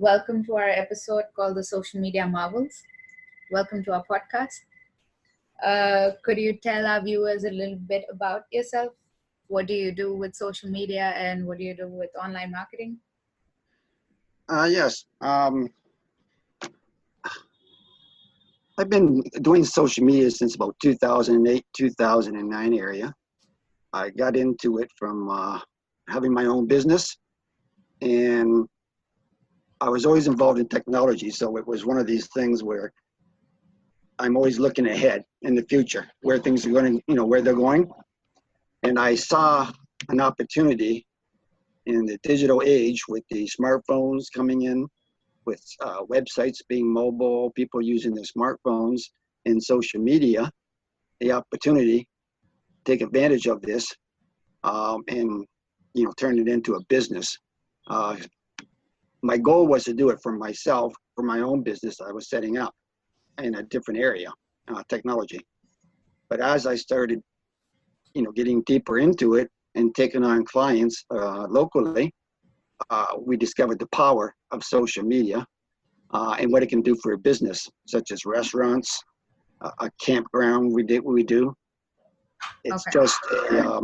Welcome to our episode called The Social Media Marvels. Welcome to our podcast. Could you tell our viewers a little bit about yourself? What do you do with social media and what do you do with online marketing? Yes. I've been doing social media since about 2008, 2009 area. I got into it from having my own business, and I was always involved in technology. So it was one of these things where I'm always looking ahead in the future, where things are going, where they're going. And I saw an opportunity in the digital age with the smartphones coming in, with websites being mobile, people using their smartphones and social media, the opportunity to take advantage of this and turn it into a business. My goal was to do it for myself, for my own business I was setting up in a different area, technology. But as I started, getting deeper into it and taking on clients locally, we discovered the power of social media and what it can do for a business, such as restaurants, a campground. We do. It's just a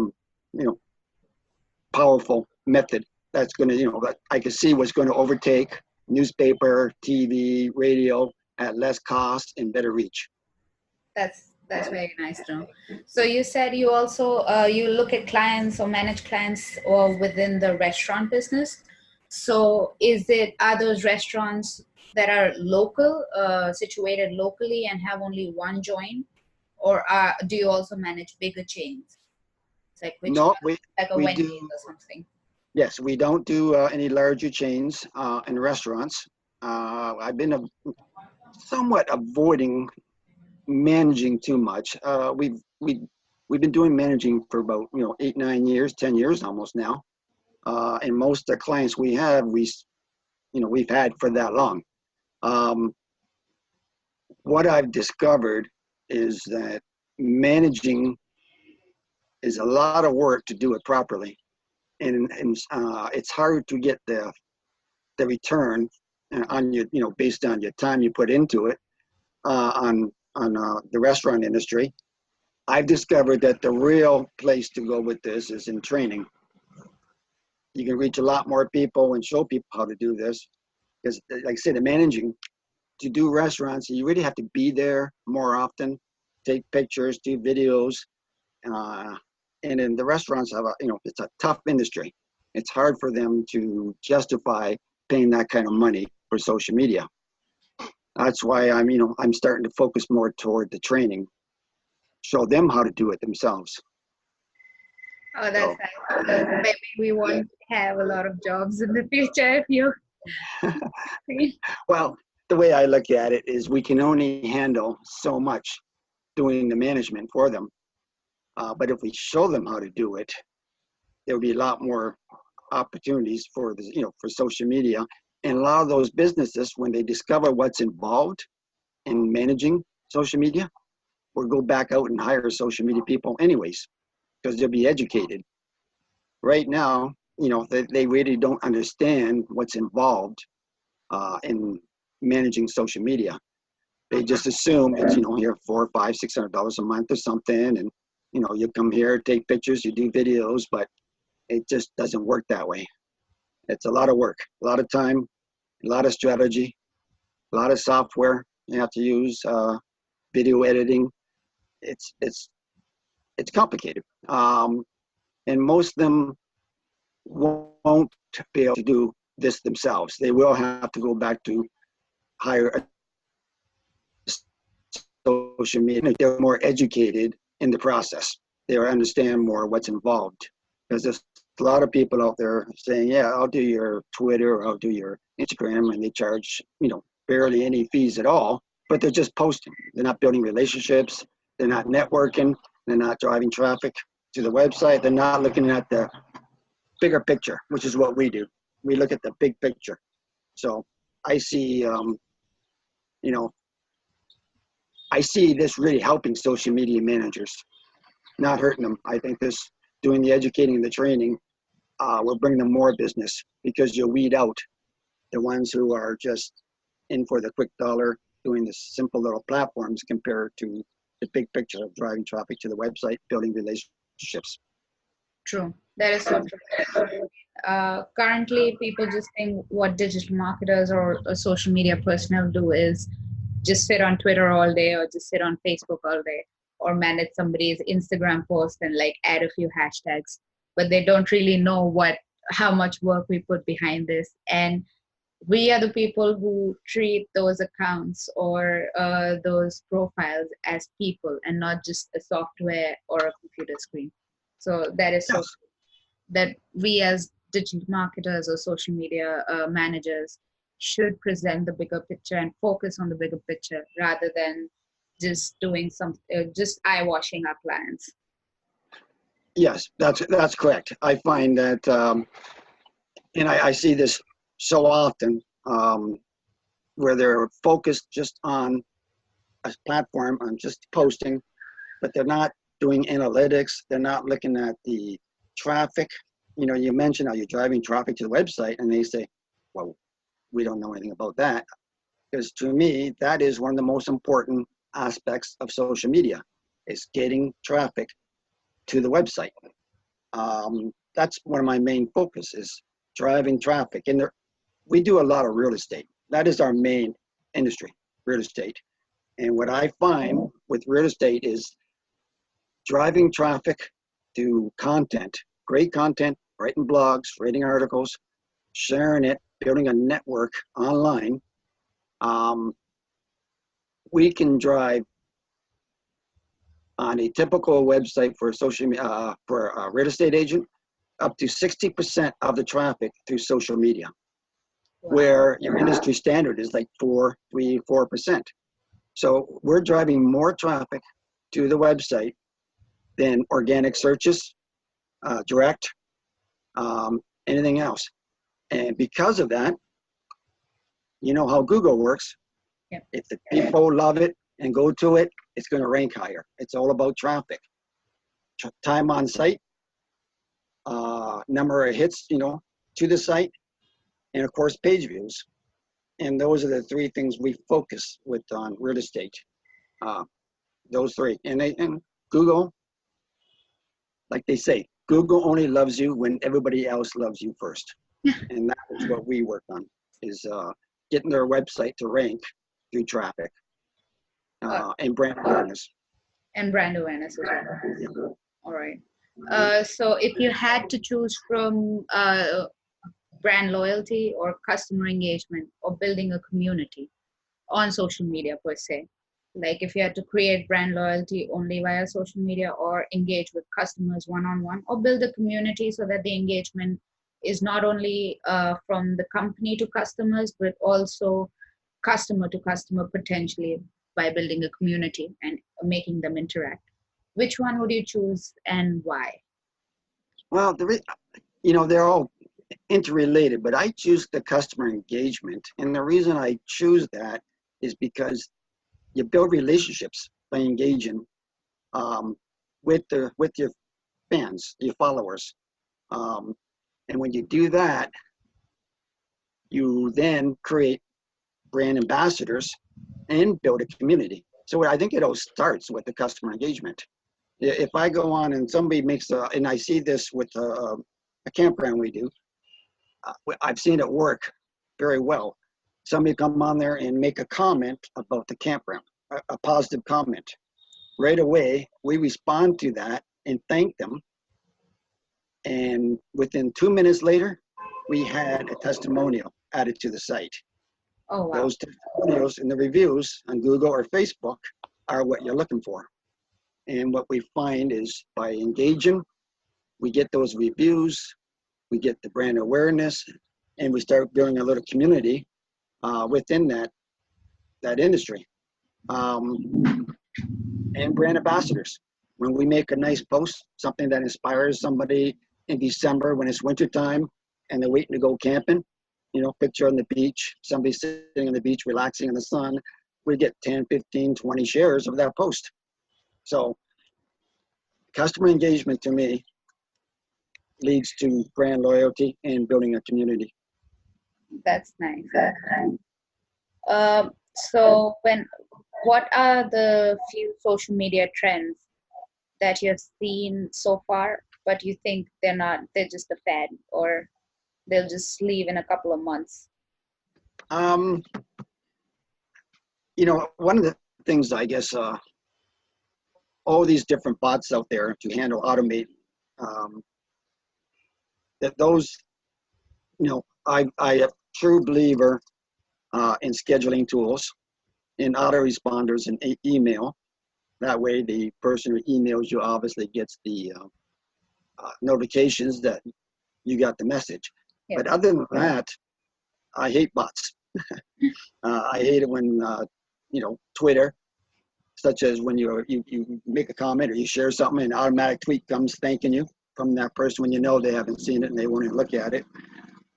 powerful method that's going to, that I can see what's going to overtake newspaper, TV, radio at less cost and better reach. That's very nice to know. So you said you also you look at clients or manage clients or within the restaurant business. So are those restaurants that are local, situated locally and have only one joint, or do you also manage bigger chains? It's like like a Wendy's or something? Yes, we don't do any larger chains in restaurants. I've been somewhat avoiding managing too much. We've been doing managing for about 8, 9 years, 10 years almost now, and most of the clients we have we've had for that long. What I've discovered is that managing is a lot of work to do it properly, and it's hard to get the return on your based on your time you put into it on the restaurant industry. I've discovered that the real place to go with this is in training. You can reach a lot more people and show people how to do this, because like I said, the managing, to do restaurants, you really have to be there more often, take pictures, do videos, and in the restaurants have it's a tough industry. It's hard for them to justify paying that kind of money for social media. That's why I'm starting to focus more toward the training, show them how to do it themselves. Oh, that's nice. Maybe we won't have a lot of jobs in the future if you. Well, the way I look at it is we can only handle so much doing the management for them. But if we show them how to do it, there'll be a lot more opportunities for for social media. And a lot of those businesses, when they discover what's involved in managing social media, will go back out and hire social media people anyways, because they'll be educated. Right now, they really don't understand what's involved in managing social media. They just assume it's you're $400, $500, $600 a month or something, and you come here, take pictures, you do videos, but it just doesn't work that way. It's a lot of work, a lot of time, a lot of strategy, a lot of software you have to use, video editing. It's complicated, and most of them won't be able to do this themselves. They will have to go back to hire a social media. They're more educated in the process. They understand more what's involved, because there's a lot of people out there saying, yeah, I'll do your Twitter, or I'll do your Instagram, and they charge barely any fees at all, but they're just posting. They're not building relationships, they're not networking, they're not driving traffic to the website, they're not looking at the bigger picture, which is what we do. We look at the big picture. So I see I see this really helping social media managers, not hurting them. I think this, doing the educating and the training, will bring them more business, because you'll weed out the ones who are just in for the quick dollar, doing the simple little platforms compared to the big picture of driving traffic to the website, building relationships. True. That is so true. Currently, people just think what digital marketers or social media personnel do is just sit on Twitter all day or just sit on Facebook all day or manage somebody's Instagram post and like add a few hashtags, but they don't really know how much work we put behind this. And we are the people who treat those accounts or those profiles as people and not just a software or a computer screen. So that is so that we as digital marketers or social media managers should present the bigger picture and focus on the bigger picture rather than just doing just eye washing our clients. Yes, that's correct. I find that, and I see this so often, where they're focused just on a platform, on just posting, but they're not doing analytics. They're not looking at the traffic. You know, you mentioned how you're driving traffic to the website, and they say, well, we don't know anything about that. Because to me, that is one of the most important aspects of social media, is getting traffic to the website. That's one of my main focus, is driving traffic. And we do a lot of real estate. That is our main industry, real estate. And what I find with real estate is driving traffic to content, great content, writing blogs, writing articles, sharing it, building a network online. We can drive on a typical website for for a real estate agent up to 60% of the traffic through social media, where your industry standard is like 4%. So we're driving more traffic to the website than organic searches, direct, anything else. And because of that, you know how Google works. Yep. If the people love it and go to it, it's going to rank higher. It's all about traffic. Time on site, number of hits, to the site, and of course, page views. And those are the three things we focus with on real estate. Those three. And Google, like they say, Google only loves you when everybody else loves you first. And that is what we work on, is getting their website to rank through traffic and brand awareness. And brand awareness as well. Yeah. All right. So if you had to choose from brand loyalty or customer engagement or building a community on social media per se, like if you had to create brand loyalty only via social media or engage with customers one-on-one or build a community so that the engagement is not only from the company to customers, but also customer to customer potentially by building a community and making them interact. Which one would you choose and why? Well, they're all interrelated, but I choose the customer engagement. And the reason I choose that is because you build relationships by engaging with your fans, your followers. And when you do that, you then create brand ambassadors and build a community. So I think it all starts with the customer engagement. If I go on and somebody makes and I see this with a campground we do, I've seen it work very well. Somebody come on there and make a comment about the campground, a positive comment. Right away, we respond to that and thank them. And within 2 minutes later, we had a testimonial added to the site. Oh, wow. Those testimonials and the reviews on Google or Facebook are what you're looking for. And what we find is by engaging, we get those reviews, we get the brand awareness, and we start building a little community within that industry. And brand ambassadors. When we make a nice post, something that inspires somebody in December when it's wintertime and they're waiting to go camping, picture on the beach, somebody sitting on the beach relaxing in the sun, we get 10, 15, 20 shares of that post. So customer engagement to me leads to brand loyalty and building a community. That's nice. So what are the few social media trends that you've seen so far, but you think they're just a fad, or they'll just leave in a couple of months? Um, one of the things, I guess, all these different bots out there to handle automate, um, that those, I a true believer in scheduling tools, in autoresponders and email. That way, the person who emails you obviously gets the notifications that you got the message. Yeah. But other than that, I hate bots. I hate it when, Twitter, such as when you make a comment or you share something, and an automatic tweet comes thanking you from that person when you know they haven't seen it and they won't even look at it.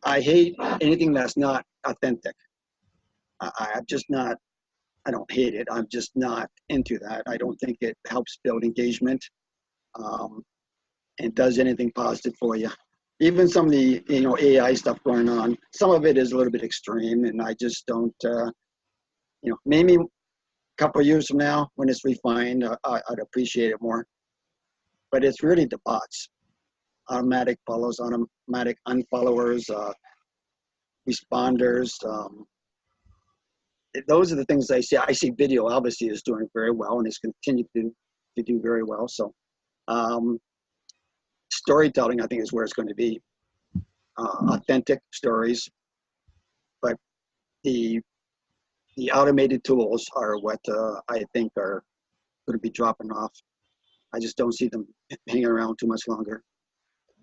I hate anything that's not authentic. I'm just not, I don't hate it. I'm just not into that. I don't think it helps build engagement, and does anything positive for you. Even some of the AI stuff going on, some of it is a little bit extreme, and I just don't. Maybe a couple of years from now, when it's refined, I'd appreciate it more. But it's really the bots, automatic follows, automatic unfollowers, responders. Those are the things I see. I see video obviously is doing very well and is continued to do very well. So storytelling, I think, is where it's going to be. Authentic stories, but the automated tools are what I think are going to be dropping off. I just don't see them hanging around too much longer.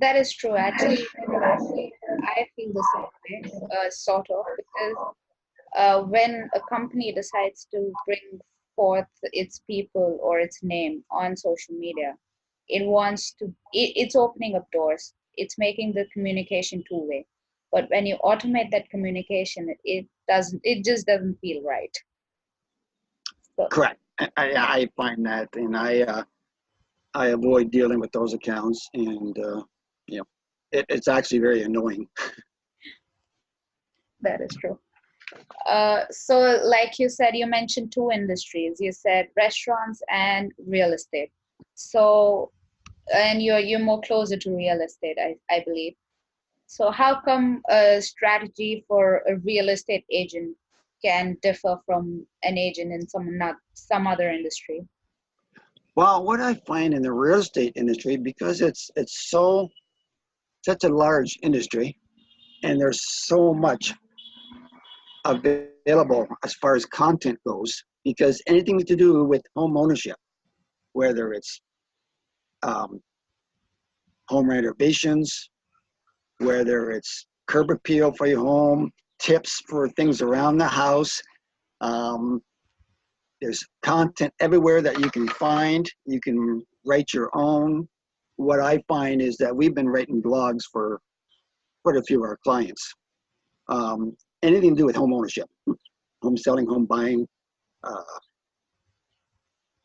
That is true. Actually, I feel the same way, sort of, because when a company decides to bring forth its people or its name on social media, it's opening up doors. It's making the communication two-way. But when you automate that communication, it just doesn't feel right. So, Correct. I find that, and I avoid dealing with those accounts, and it's actually very annoying. that is true. So like you said, you mentioned two industries. You said restaurants and real estate. So, and you're more closer to real estate, I believe. So how come a strategy for a real estate agent can differ from an agent in some other industry? Well, what I find in the real estate industry, because it's such a large industry, and there's so much available as far as content goes, because anything to do with home ownership, whether it's um, home renovations, whether it's curb appeal for your home, tips for things around the house. Um, there's content everywhere that you can find. You can write your own. What I find is that we've been writing blogs for quite a few of our clients. Anything to do with home ownership, home selling, home buying, uh,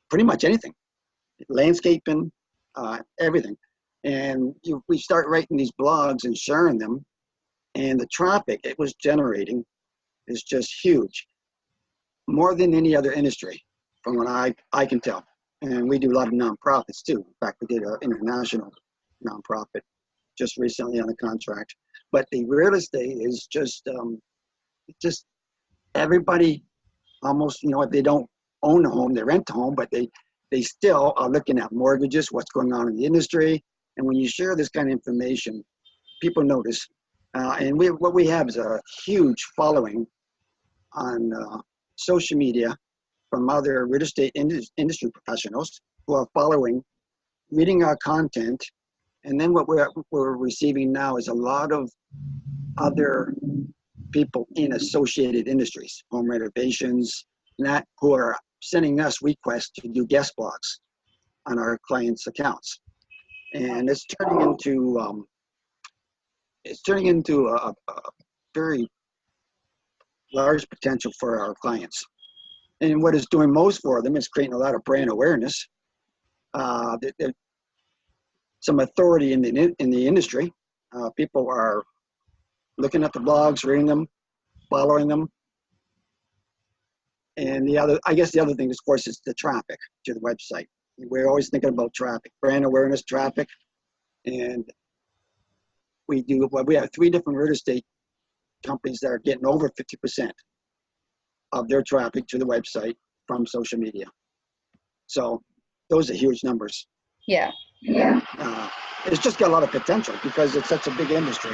pretty much anything, landscaping, everything. And we start writing these blogs and sharing them, and the traffic it was generating is just huge, more than any other industry, from what I can tell. And we do a lot of nonprofits too. In fact, we did an international nonprofit just recently on a contract. But the real estate is just everybody almost, if they don't own a home, they rent a home, but they still are looking at mortgages, what's going on in the industry. And when you share this kind of information, people notice. And what we have is a huge following on social media from other real estate industry professionals who are following, reading our content. And then what we're receiving now is a lot of other people in associated industries, home renovations, and that, who are sending us requests to do guest blogs on our clients' accounts. And it's turning into a very large potential for our clients. And what it's doing most for them is creating a lot of brand awareness, some authority in the industry. People are looking at the blogs, reading them, following them. And I guess the other thing, of course, is the traffic to the website. We're always thinking about traffic, brand awareness, traffic, and we have 3 different real estate companies that are getting over 50% of their traffic to the website from social media. So those are huge numbers. Yeah. It's just got a lot of potential because it's such a big industry.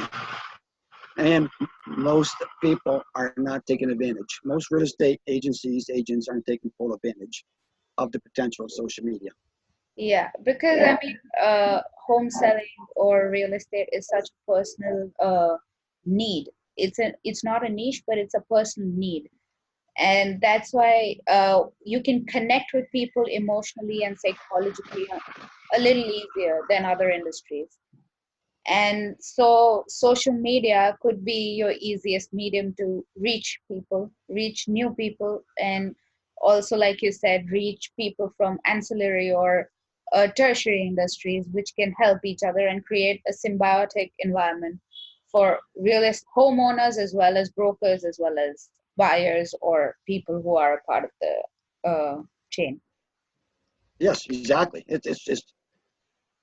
And most people are not taking advantage. Most real estate agents aren't taking full advantage of the potential of social media. Yeah, because I mean, home selling or real estate is such a personal need. It's not a niche, but it's a personal need, and that's why you can connect with people emotionally and psychologically a little easier than other industries. And so social media could be your easiest medium to reach people, reach new people, and also, like you said, reach people from ancillary or tertiary industries, which can help each other and create a symbiotic environment for homeowners as well as brokers, as well as buyers or people who are a part of the chain. Yes, exactly. It's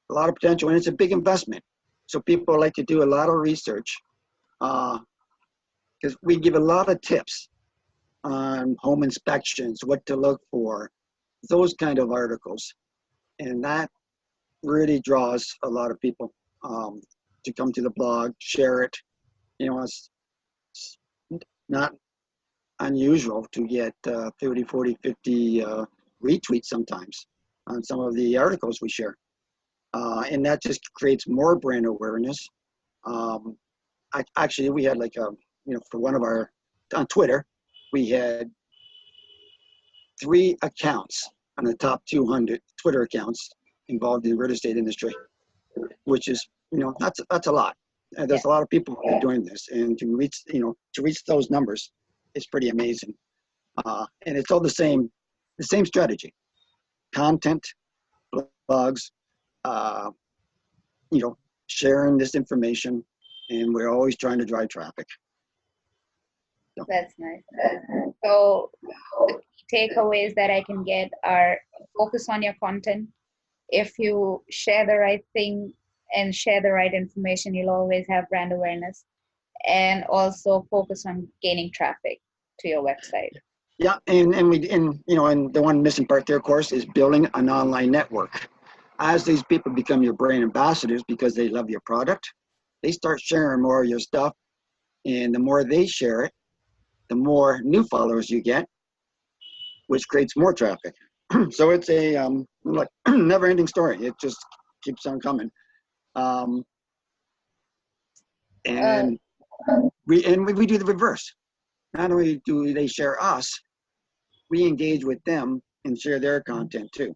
a lot of potential, and it's a big investment. So people like to do a lot of research because we give a lot of tips on home inspections, what to look for, those kind of articles. And that really draws a lot of people to come to the blog, share it. It's not unusual to get 30, 40, 50 retweets sometimes on some of the articles we share. And that just creates more brand awareness. Actually, we had for one of our, on Twitter, we had 3 accounts on the top 200 Twitter accounts involved in the real estate industry, which is, that's a lot. And there's a lot of people who are doing this, and to reach those numbers is pretty amazing. And it's all the same strategy: content, blogs, sharing this information, and we're always trying to drive traffic. So. That's nice. So the key takeaways that I can get are focus on your content. If you share the right thing and share the right information, you'll always have brand awareness. And also focus on gaining traffic to your website. Yeah, and the one missing part there, of course, is building an online network. As these people become your brand ambassadors because they love your product, they start sharing more of your stuff, and the more they share it, the more new followers you get, which creates more traffic. So it's a never-ending story. It just keeps on coming. And we do the reverse. Not only do they share us, we engage with them and share their content too.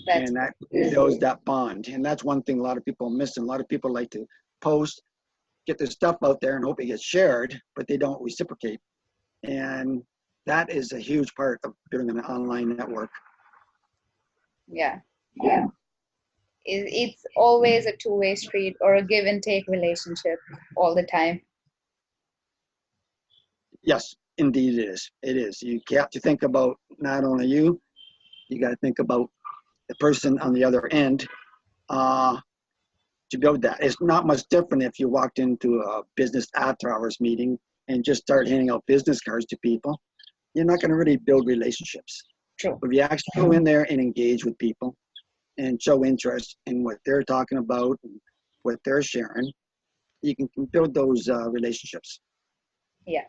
And that builds that bond. And that's one thing a lot of people miss. And a lot of people like to post, get their stuff out there and hope it gets shared, but they don't reciprocate. And that is a huge part of building an online network. Yeah. It's always a two-way street or a give and take relationship all the time. Yes, indeed it is. It is. You have to think about not only you got to think about the person on the other end to build that. It's not much different if you walked into a business after hours meeting and just start handing out business cards to people. You're not going to really build relationships. True. But if you actually go in there and engage with people and show interest in what they're talking about and what they're sharing, you can build those relationships. Yeah.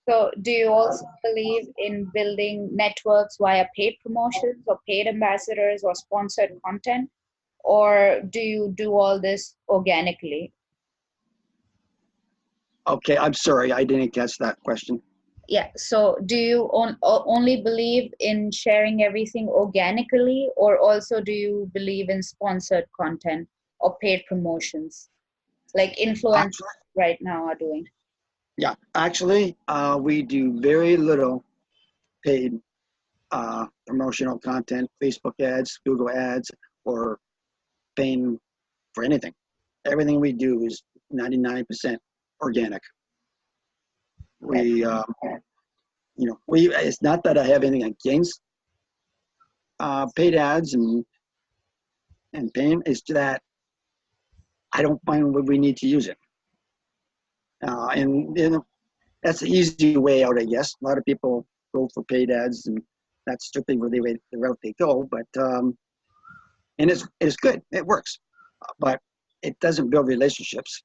So do you also believe in building networks via paid promotions or paid ambassadors or sponsored content? Or do you do all this organically? Okay, I'm sorry, I didn't catch that question. Yeah, so do you only believe in sharing everything organically, or also do you believe in sponsored content or paid promotions like influencers right now are doing? Yeah, actually, we do very little paid promotional content, Facebook ads, Google ads, or paying for anything. Everything we do is 99% organic. We, it's not that I have anything against paid ads and paying. It's that I don't find we need to use it. And that's the easy way out, I guess. A lot of people go for paid ads, and that's strictly the route they go. But and it's good. It works, but it doesn't build relationships.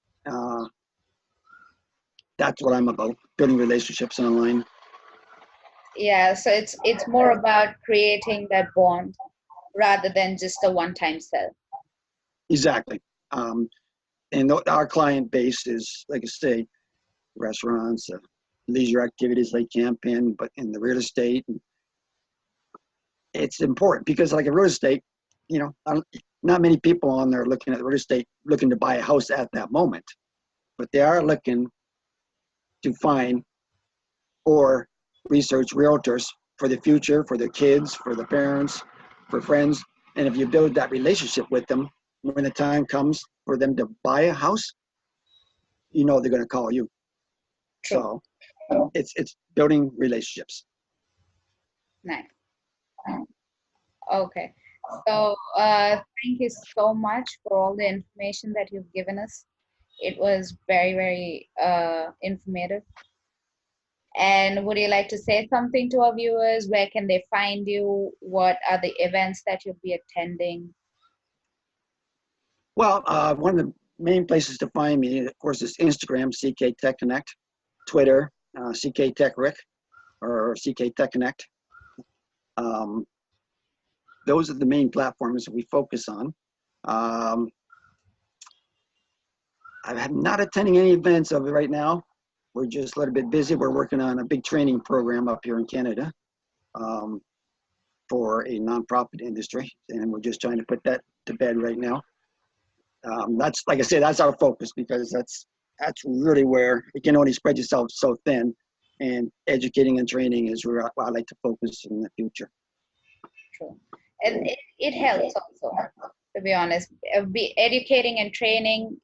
That's what I'm about, building relationships online. Yeah, so it's more about creating that bond rather than just a one-time sell. Exactly. And our client base is, like I say, restaurants, leisure activities like camping, but in the real estate. It's important because, like a real estate, not many people on there looking at real estate looking to buy a house at that moment, but they are looking to find or research realtors for the future, for their kids, for the parents, for friends. And if you build that relationship with them, when the time comes for them to buy a house, they're going to call you. So it's building relationships. Nice. Okay. So thank you so much for all the information that you've given us. It was very, very informative. And would you like to say something to our viewers? Where can they find you? What are the events that you'll be attending? Well, one of the main places to find me, of course, is Instagram, CK Tech Connect, Twitter, CK Tech Rick, or CK Tech Connect. Those are the main platforms that we focus on. I'm not attending any events of it right now. We're just a little bit busy. We're working on a big training program up here in Canada for a nonprofit industry, and we're just trying to put that to bed right now. That's, like I said, that's our focus, because that's really where you can only spread yourself so thin, and educating and training is where I like to focus in the future. True. And it helps also, to be honest. Educating and training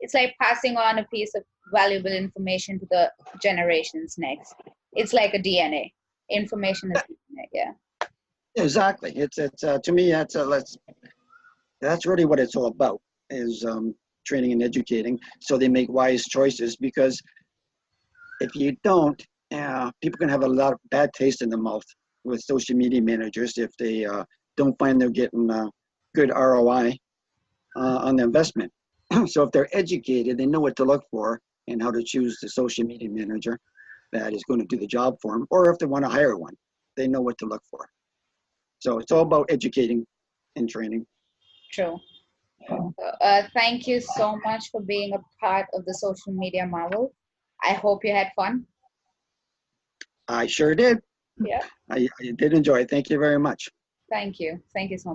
it's like passing on a piece of valuable information to the generations next. It's like a DNA. Information is DNA, yeah. Exactly. It's to me, that's really what it's all about, is training and educating, so they make wise choices. Because if you don't, people can have a lot of bad taste in the mouth with social media managers if they don't find they're getting good ROI on the investment. So if they're educated, they know what to look for and how to choose the social media manager that is going to do the job for them, or if they want to hire one, they know what to look for. So it's all about educating and training. True. Thank you so much for being a part of the Social Media Marvel. I hope you had fun. I sure did. Yeah. I did enjoy it. Thank you very much. Thank you. Thank you so much.